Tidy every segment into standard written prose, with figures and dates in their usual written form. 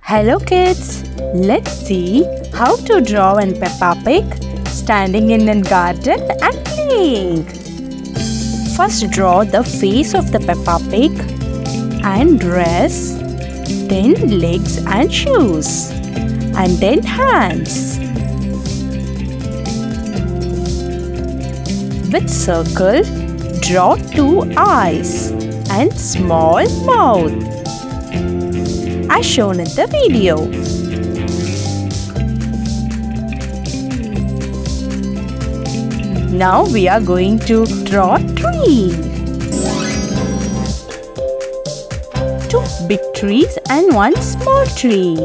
Hello kids, let's see how to draw an Peppa Pig standing in a garden and playing. First draw the face of the Peppa Pig and dress, then legs and shoes, and then hands. With circle, draw 2 eyes and small mouth, as shown in the video. Now we are going to draw a tree. 2 big trees and 1 small tree.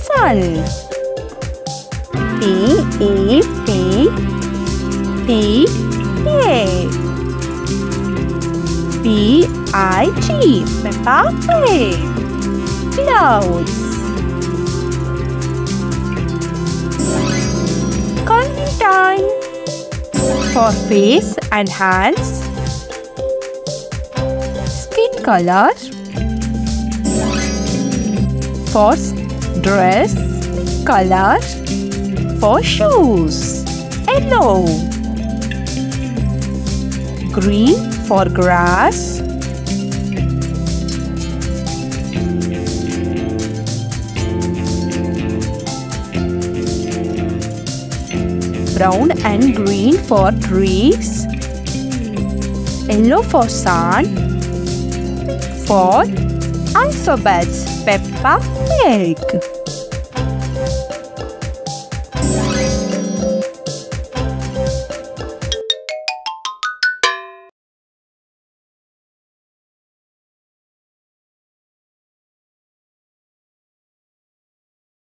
Sun. P-E-P-P-P. P-I-G. Peppa Pig. Clouds. Coloring time. For face and hands, skin color. For dress color. For shoes, yellow. Green for grass. Brown and green for trees. Yellow for sun. For alphabets, Peppa Pig.